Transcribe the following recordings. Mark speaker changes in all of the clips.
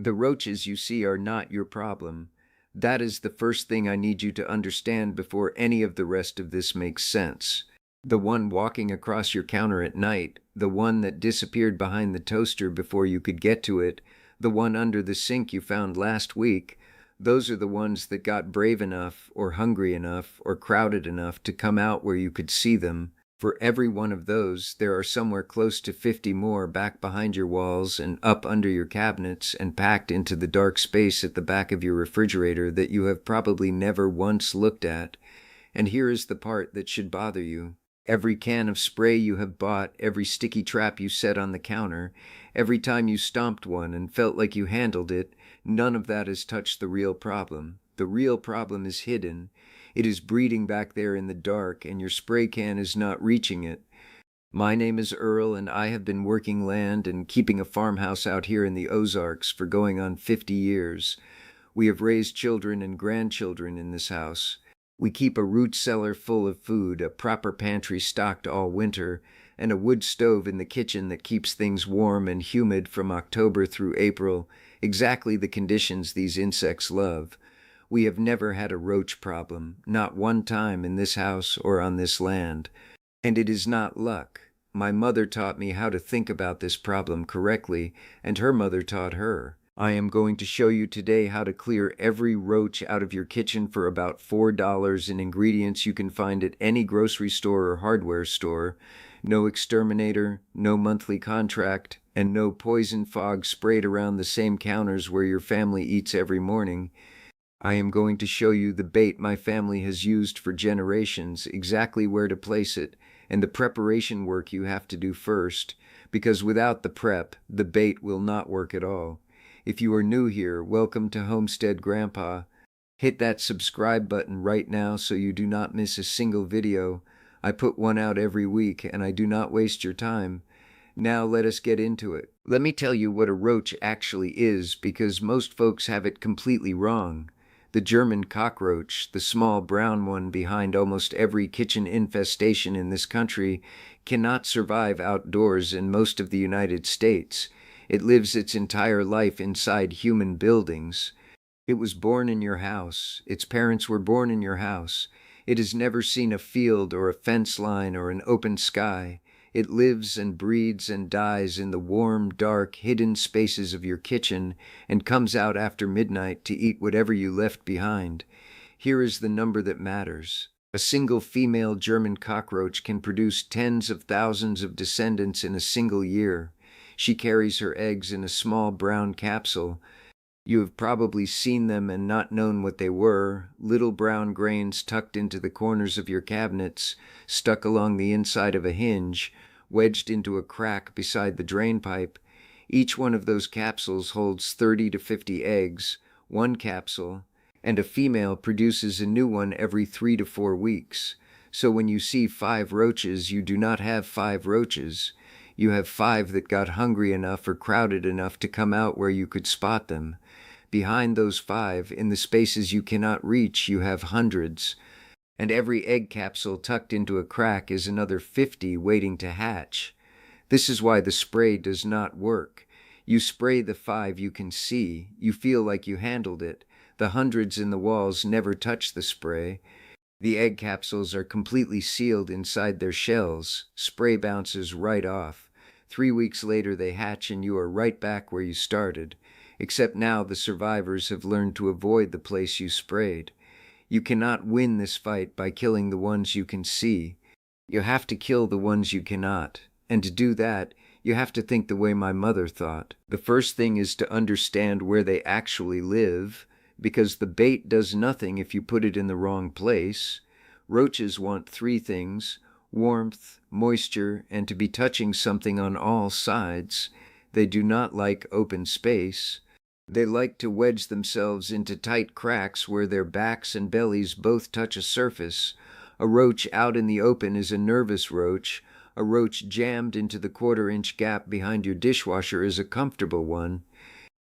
Speaker 1: The roaches you see are not your problem. That is the first thing I need you to understand before any of the rest of this makes sense. The one walking across your counter at night, the one that disappeared behind the toaster before you could get to it, the one under the sink you found last week, those are the ones that got brave enough, or hungry enough, or crowded enough to come out where you could see them. For every one of those, there are somewhere close to 50 more back behind your walls and up under your cabinets and packed into the dark space at the back of your refrigerator that you have probably never once looked at. And here is the part that should bother you. Every can of spray you have bought, every sticky trap you set on the counter, every time you stomped one and felt like you handled it, none of that has touched the real problem. The real problem is hidden. It is breeding back there in the dark, and your spray can is not reaching it. My name is Earl, and I have been working land and keeping a farmhouse out here in the Ozarks for going on 50 years. We have raised children and grandchildren in this house. We keep a root cellar full of food, a proper pantry stocked all winter, and a wood stove in the kitchen that keeps things warm and humid from October through April, exactly the conditions these insects love. We have never had a roach problem, not one time in this house or on this land. And it is not luck. My mother taught me how to think about this problem correctly, and her mother taught her. I am going to show you today how to clear every roach out of your kitchen for about $4 in ingredients you can find at any grocery store or hardware store. No exterminator, no monthly contract, and no poison fog sprayed around the same counters where your family eats every morning. I am going to show you the bait my family has used for generations, exactly where to place it, and the preparation work you have to do first, because without the prep, the bait will not work at all. If you are new here, welcome to Homestead Grandpa. Hit that subscribe button right now so you do not miss a single video. I put one out every week and I do not waste your time. Now let us get into it. Let me tell you what a roach actually is, because most folks have it completely wrong. The German cockroach, the small brown one behind almost every kitchen infestation in this country, cannot survive outdoors in most of the United States. It lives its entire life inside human buildings. It was born in your house. Its parents were born in your house. It has never seen a field or a fence line or an open sky. It lives and breeds and dies in the warm, dark, hidden spaces of your kitchen and comes out after midnight to eat whatever you left behind. Here is the number that matters. A single female German cockroach can produce tens of thousands of descendants in a single year. She carries her eggs in a small brown capsule. You have probably seen them and not known what they were, little brown grains tucked into the corners of your cabinets, stuck along the inside of a hinge, wedged into a crack beside the drain pipe. Each one of those capsules holds 30 to 50 eggs, one capsule, and a female produces a new one every 3 to 4 weeks. So when you see 5 roaches, you do not have 5 roaches. You have 5 that got hungry enough or crowded enough to come out where you could spot them. Behind those 5, in the spaces you cannot reach, you have hundreds. And every egg capsule tucked into a crack is another 50 waiting to hatch. This is why the spray does not work. You spray the 5 you can see. You feel like you handled it. The hundreds in the walls never touch the spray. The egg capsules are completely sealed inside their shells. Spray bounces right off. 3 weeks later they hatch and you are right back where you started. Except now the survivors have learned to avoid the place you sprayed. You cannot win this fight by killing the ones you can see. You have to kill the ones you cannot. And to do that, you have to think the way my mother thought. The first thing is to understand where they actually live, because the bait does nothing if you put it in the wrong place. Roaches want 3 things: warmth, moisture, and to be touching something on all sides. They do not like open space. They like to wedge themselves into tight cracks where their backs and bellies both touch a surface. A roach out in the open is a nervous roach. A roach jammed into the 1/4-inch gap behind your dishwasher is a comfortable one.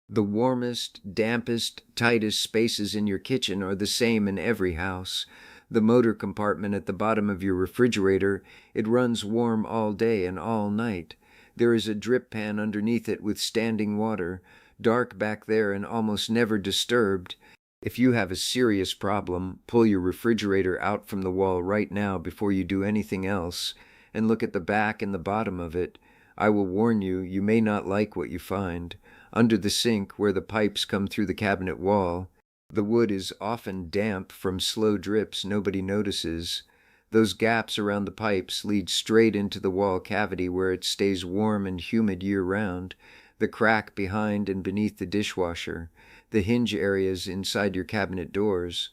Speaker 1: The warmest, dampest, tightest spaces in your kitchen are the same in every house. The motor compartment at the bottom of your refrigerator, it runs warm all day and all night. There is a drip pan underneath it with standing water. dark back there and almost never disturbed. If you have a serious problem, pull your refrigerator out from the wall right now before you do anything else, and look at the back and the bottom of it. I will warn you, you may not like what you find. Under the sink, where the pipes come through the cabinet wall, the wood is often damp from slow drips nobody notices. Those gaps around the pipes lead straight into the wall cavity where it stays warm and humid year-round, the crack behind and beneath the dishwasher, the hinge areas inside your cabinet doors,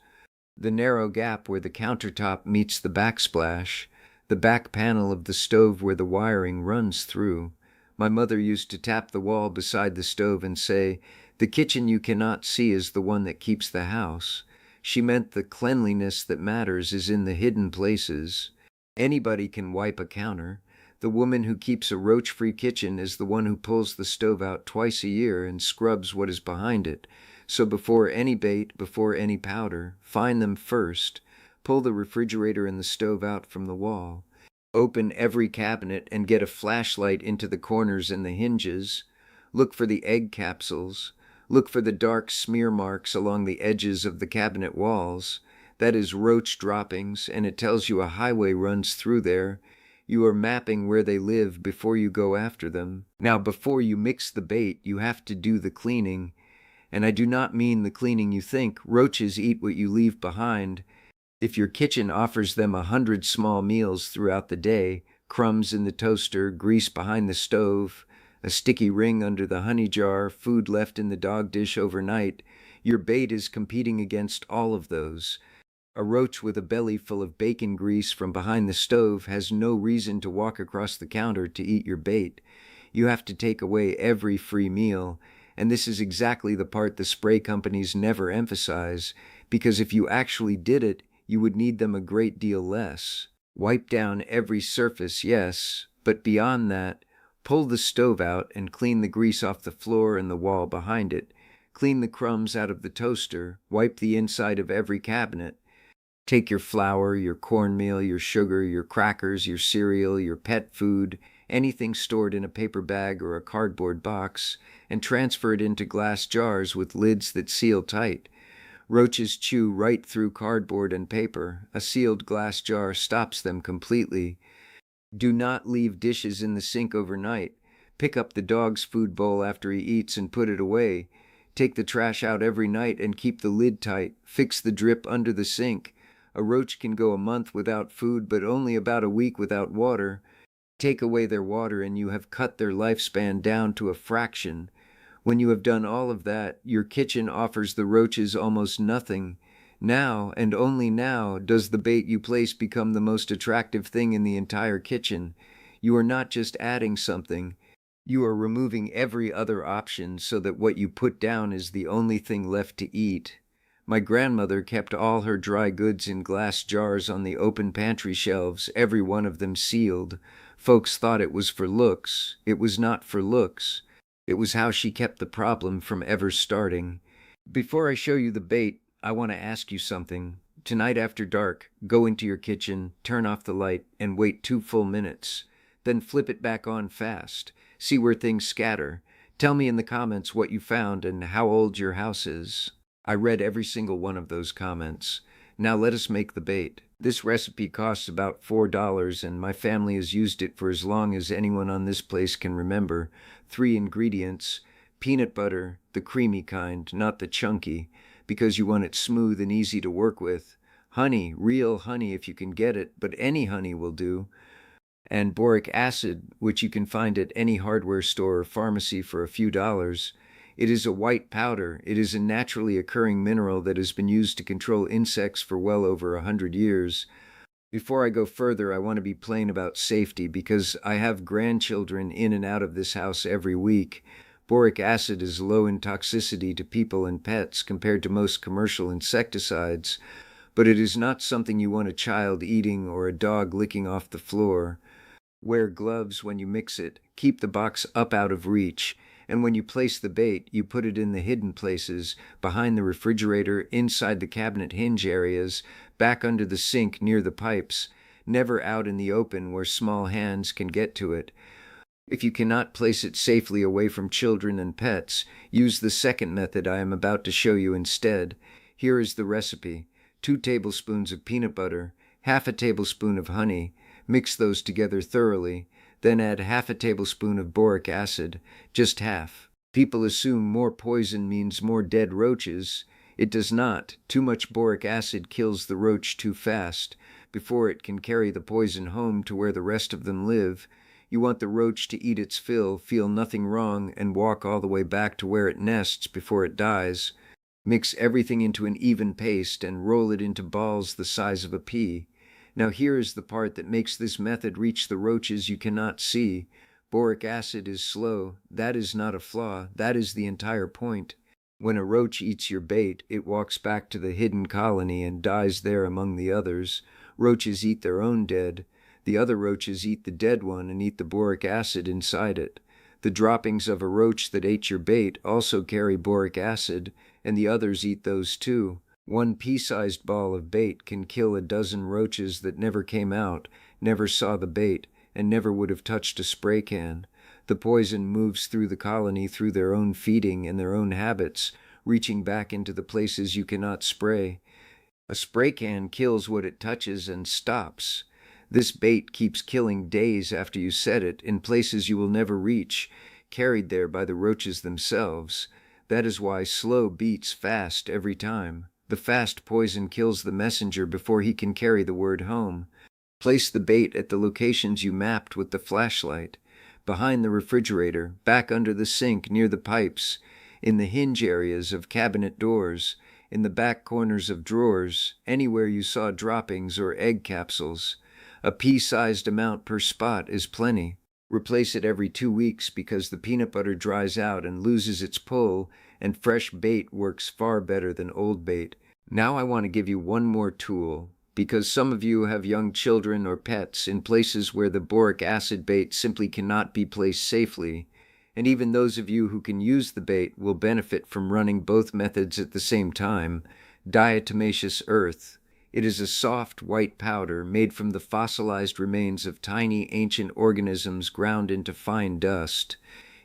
Speaker 1: the narrow gap where the countertop meets the backsplash, the back panel of the stove where the wiring runs through. My mother used to tap the wall beside the stove and say, "The kitchen you cannot see is the one that keeps the house." She meant the cleanliness that matters is in the hidden places. Anybody can wipe a counter. The woman who keeps a roach-free kitchen is the one who pulls the stove out twice a year and scrubs what is behind it. So before any bait, before any powder, find them first. Pull the refrigerator and the stove out from the wall. Open every cabinet and get a flashlight into the corners and the hinges. Look for the egg capsules. Look for the dark smear marks along the edges of the cabinet walls. That is roach droppings, and it tells you a highway runs through there. You are mapping where they live before you go after them. Now, before you mix the bait, you have to do the cleaning. And I do not mean the cleaning you think. Roaches eat what you leave behind. If your kitchen offers them 100 small meals throughout the day, crumbs in the toaster, grease behind the stove, a sticky ring under the honey jar, food left in the dog dish overnight, your bait is competing against all of those. A roach with a belly full of bacon grease from behind the stove has no reason to walk across the counter to eat your bait. You have to take away every free meal, and this is exactly the part the spray companies never emphasize, because if you actually did it, you would need them a great deal less. Wipe down every surface, yes, but beyond that, pull the stove out and clean the grease off the floor and the wall behind it. Clean the crumbs out of the toaster. Wipe the inside of every cabinet. Take your flour, your cornmeal, your sugar, your crackers, your cereal, your pet food, anything stored in a paper bag or a cardboard box, and transfer it into glass jars with lids that seal tight. Roaches chew right through cardboard and paper. A sealed glass jar stops them completely. Do not leave dishes in the sink overnight. Pick up the dog's food bowl after he eats and put it away. Take the trash out every night and keep the lid tight. Fix the drip under the sink. A roach can go a month without food, but only about a week without water. Take away their water and you have cut their lifespan down to a fraction. When you have done all of that, your kitchen offers the roaches almost nothing. Now, and only now, does the bait you place become the most attractive thing in the entire kitchen. You are not just adding something. You are removing every other option so that what you put down is the only thing left to eat. My grandmother kept all her dry goods in glass jars on the open pantry shelves, every one of them sealed. Folks thought it was for looks. It was not for looks. It was how she kept the problem from ever starting. Before I show you the bait, I want to ask you something. Tonight after dark, go into your kitchen, turn off the light, and wait 2 full minutes. Then flip it back on fast. See where things scatter. Tell me in the comments what you found and how old your house is. I read every single one of those comments. Now let us make the bait. This recipe costs about $4 and my family has used it for as long as anyone on this place can remember. 3 ingredients: peanut butter, the creamy kind, not the chunky, because you want it smooth and easy to work with. Honey, real honey if you can get it, but any honey will do. And boric acid, which you can find at any hardware store or pharmacy for a few dollars. It is a white powder. It is a naturally occurring mineral that has been used to control insects for well over 100 years. Before I go further, I want to be plain about safety because I have grandchildren in and out of this house every week. Boric acid is low in toxicity to people and pets compared to most commercial insecticides, but it is not something you want a child eating or a dog licking off the floor. Wear gloves when you mix it. Keep the box up out of reach. And when you place the bait, you put it in the hidden places, behind the refrigerator, inside the cabinet hinge areas, back under the sink near the pipes, never out in the open where small hands can get to it. If you cannot place it safely away from children and pets, use the second method I am about to show you instead. Here is the recipe. 2 tablespoons of peanut butter, half a tablespoon of honey. Mix those together thoroughly. Then add half a tablespoon of boric acid, just half. People assume more poison means more dead roaches. It does not. Too much boric acid kills the roach too fast. Before it can carry the poison home to where the rest of them live, you want the roach to eat its fill, feel nothing wrong, and walk all the way back to where it nests before it dies. Mix everything into an even paste and roll it into balls the size of a pea. Now here is the part that makes this method reach the roaches you cannot see. Boric acid is slow. That is not a flaw. That is the entire point. When a roach eats your bait, it walks back to the hidden colony and dies there among the others. Roaches eat their own dead. The other roaches eat the dead one and eat the boric acid inside it. The droppings of a roach that ate your bait also carry boric acid, and the others eat those too. One pea-sized ball of bait can kill a dozen roaches that never came out, never saw the bait, and never would have touched a spray can. The poison moves through the colony through their own feeding and their own habits, reaching back into the places you cannot spray. A spray can kills what it touches and stops. This bait keeps killing days after you set it in places you will never reach, carried there by the roaches themselves. That is why slow beats fast every time. The fast poison kills the messenger before he can carry the word home. Place the bait at the locations you mapped with the flashlight. Behind the refrigerator, back under the sink near the pipes, in the hinge areas of cabinet doors, in the back corners of drawers, anywhere you saw droppings or egg capsules. A pea-sized amount per spot is plenty. Replace it every 2 weeks because the peanut butter dries out and loses its pull, and fresh bait works far better than old bait. Now I want to give you one more tool, because some of you have young children or pets in places where the boric acid bait simply cannot be placed safely, and even those of you who can use the bait will benefit from running both methods at the same time. Diatomaceous earth. It is a soft white powder made from the fossilized remains of tiny ancient organisms ground into fine dust.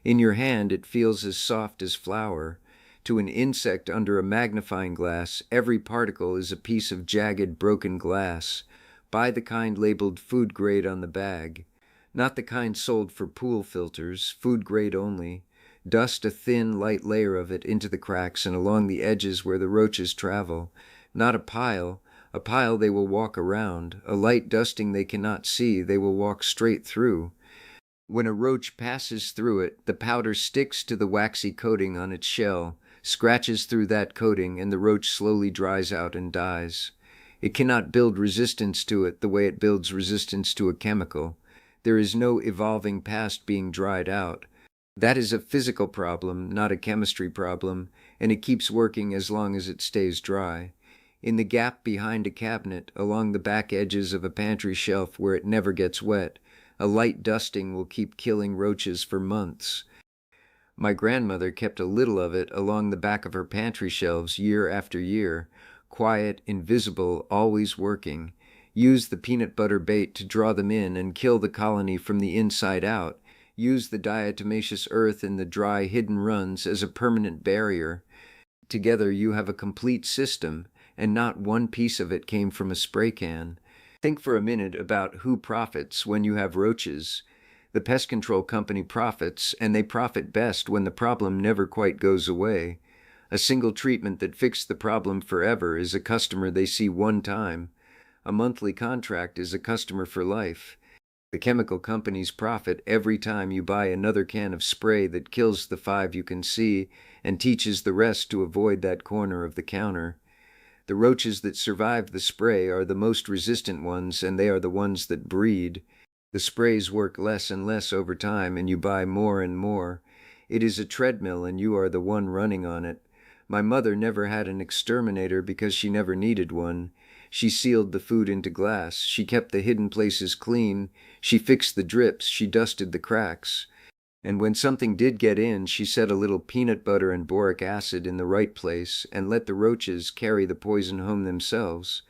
Speaker 1: In your hand it feels as soft as flour. To an insect under a magnifying glass, every particle is a piece of jagged, broken glass. Buy the kind labeled food grade on the bag. Not the kind sold for pool filters, food grade only. Dust a thin, light layer of it into the cracks and along the edges where the roaches travel. Not a pile. A pile they will walk around. A light dusting they cannot see, they will walk straight through. When a roach passes through it, the powder sticks to the waxy coating on its shell, scratches through that coating, and the roach slowly dries out and dies. It cannot build resistance to it the way it builds resistance to a chemical. There is no evolving past being dried out. That is a physical problem, not a chemistry problem, and it keeps working as long as it stays dry. In the gap behind a cabinet, along the back edges of a pantry shelf where it never gets wet, a light dusting will keep killing roaches for months. My grandmother kept a little of it along the back of her pantry shelves year after year, quiet, invisible, always working. Use the peanut butter bait to draw them in and kill the colony from the inside out. Use the diatomaceous earth in the dry, hidden runs as a permanent barrier. Together you have a complete system, and not one piece of it came from a spray can. Think for a minute about who profits when you have roaches. The pest control company profits, and they profit best when the problem never quite goes away. A single treatment that fixed the problem forever is a customer they see one time. A monthly contract is a customer for life. The chemical companies profit every time you buy another can of spray that kills the 5 you can see and teaches the rest to avoid that corner of the counter. The roaches that survive the spray are the most resistant ones, and they are the ones that breed. The sprays work less and less over time, and you buy more and more. It is a treadmill, and you are the one running on it. My mother never had an exterminator because she never needed one. She sealed the food into glass. She kept the hidden places clean. She fixed the drips. She dusted the cracks. And when something did get in, she set a little peanut butter and boric acid in the right place and let the roaches carry the poison home themselves.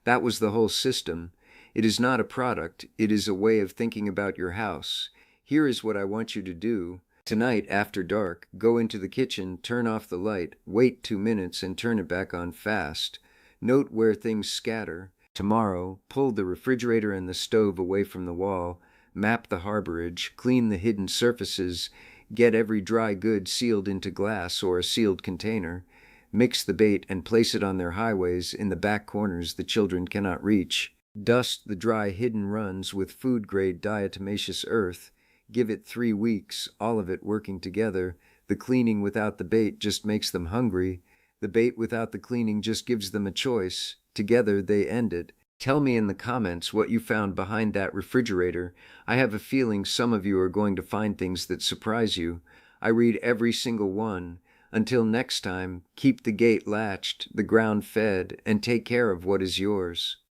Speaker 1: That was the whole system. It is not a product. It is a way of thinking about your house. Here is what I want you to do. Tonight, after dark, go into the kitchen, turn off the light, wait 2 minutes, and turn it back on fast. Note where things scatter. Tomorrow, pull the refrigerator and the stove away from the wall, map the harborage, clean the hidden surfaces, get every dry good sealed into glass or a sealed container, mix the bait and place it on their highways in the back corners the children cannot reach. Dust the dry hidden runs with food-grade diatomaceous earth. Give it 3 weeks, all of it working together. The cleaning without the bait just makes them hungry. The bait without the cleaning just gives them a choice. Together they end it. Tell me in the comments what you found behind that refrigerator. I have a feeling some of you are going to find things that surprise you. I read every single one. Until next time, keep the gate latched, the ground fed, and take care of what is yours.